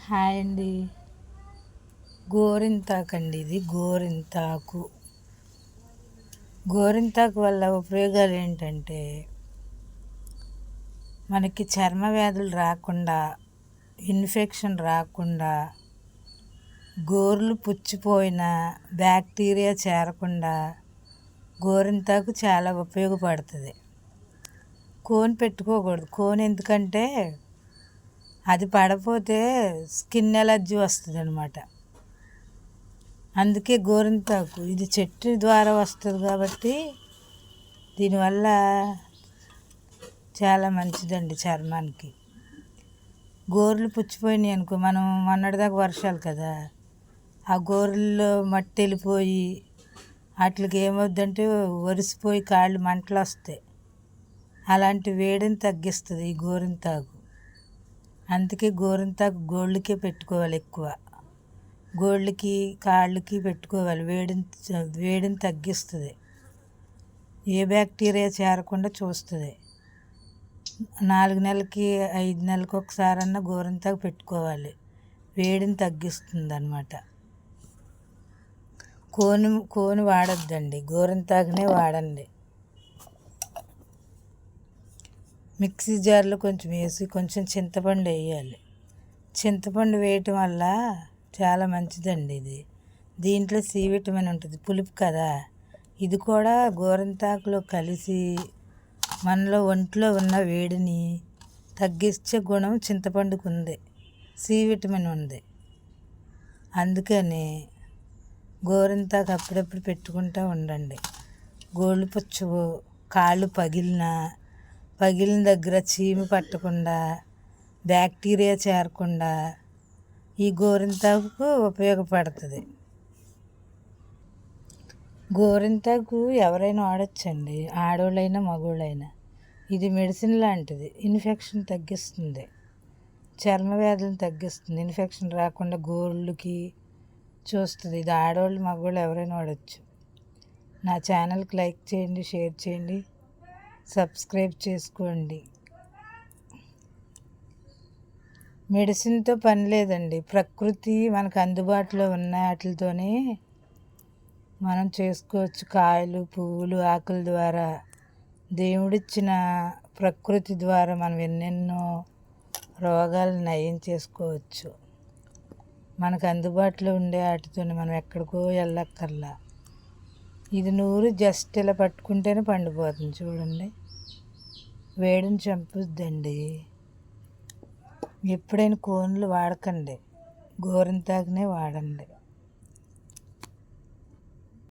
Hi అండి. గోరింతాకు అండి, ఇది గోరింతాకు. గోరింతాకు వల్ల ఉపయోగాలు ఏంటంటే, మనకి చర్మ వ్యాధులు రాకుండా, ఇన్ఫెక్షన్ రాకుండా, గోర్లు పుచ్చిపోయిన బ్యాక్టీరియా చేరకుండా గోరింతాకు చాలా ఉపయోగపడుతుంది. కోన్ పెట్టుకోకూడదు. కోన్ ఎందుకంటే అది పడపోతే స్కిన్ ఎలర్జీ వస్తుంది అనమాట. అందుకే గోరింతాకు ఇది చెట్టు ద్వారా వస్తుంది కాబట్టి దీనివల్ల చాలా మంచిదండి చర్మానికి. గోర్లు పుచ్చిపోయినాయి అనుకో, మనం మొన్నటిదాకా వర్షాలు కదా, ఆ గోర్లలో మట్టి వెళ్ళిపోయి వాటికి ఏమవుద్దంటే ఒరిసిపోయి కాళ్ళు మంటలు వస్తాయి. అలాంటి వేడిని తగ్గిస్తుంది ఈ గోరింతాకు. అందుకే గోరింతాకు గోళ్ళకే పెట్టుకోవాలి, ఎక్కువ గోళ్ళకి కాళ్ళకి పెట్టుకోవాలి. వేడిని తగ్గిస్తుంది, ఏ బ్యాక్టీరియా చేరకుండా చూస్తుంది. 4 నెలలకి 5 నెలలకు ఒకసారన్నా గోరింతాకు పెట్టుకోవాలి, వేడిని తగ్గిస్తుంది అన్నమాట. కోని వాడొద్దండి, గోరింతాకునే వాడండి. మిక్సీ జార్లో కొంచెం వేసి కొంచెం చింతపండు వేయాలి. చింతపండు వేయటం వల్ల చాలా మంచిదండి ఇది. దీంట్లో సి విటమిన్ ఉంటుంది, పులుపు కదా. ఇది కూడా గోరింతాకులో కలిసి మనలో ఒంట్లో ఉన్న వేడిని తగ్గించే గుణం చింతపండుకు ఉంది, సి విటమిన్ ఉంది. అందుకని గోరింతాకు అప్పుడప్పుడు పెట్టుకుంటూ ఉండండి. గోళ్ళు పుచ్చు, కాళ్ళు పగిలిన దగ్గర చీము పట్టకుండా, బ్యాక్టీరియా చేరకుండా ఈ గోరింతాకు ఉపయోగపడుతుంది. గోరింతాకు ఎవరైనా వాడచ్చండి, ఆడవాళ్ళైనా మగవాళ్ళైనా. ఇది మెడిసిన్ లాంటిది, ఇన్ఫెక్షన్ తగ్గిస్తుంది, చర్మ వ్యాధులను తగ్గిస్తుంది, ఇన్ఫెక్షన్ రాకుండా గోళ్ళకి చూస్తుంది. ఇది ఆడవాళ్ళు మగవాళ్ళు ఎవరైనా వాడచ్చు. నా ఛానల్కి లైక్ చేయండి, షేర్ చేయండి, సబ్స్క్రైబ్ చేసుకోండి. మెడిసిన్తో పని లేదండి, ప్రకృతి మనకు అందుబాటులో ఉన్న వాటితోనే మనం చేసుకోవచ్చు. కాయలు, పువ్వులు, ఆకుల ద్వారా, దేవుడిచ్చిన ప్రకృతి ద్వారా మనం ఎన్నెన్నో రోగాలు నయం చేసుకోవచ్చు. మనకు అందుబాటులో ఉండే వాటితోనే, మనం ఎక్కడికో వెళ్ళక్కర్లా. ఇది నూరు జస్ట్ ఇలా పట్టుకుంటేనే పండిపోతుంది చూడండి. వేడిని చంపుద్దండి. ఎప్పుడైనా కోన్లు వాడకండి, గోరింతాకునే వాడండి.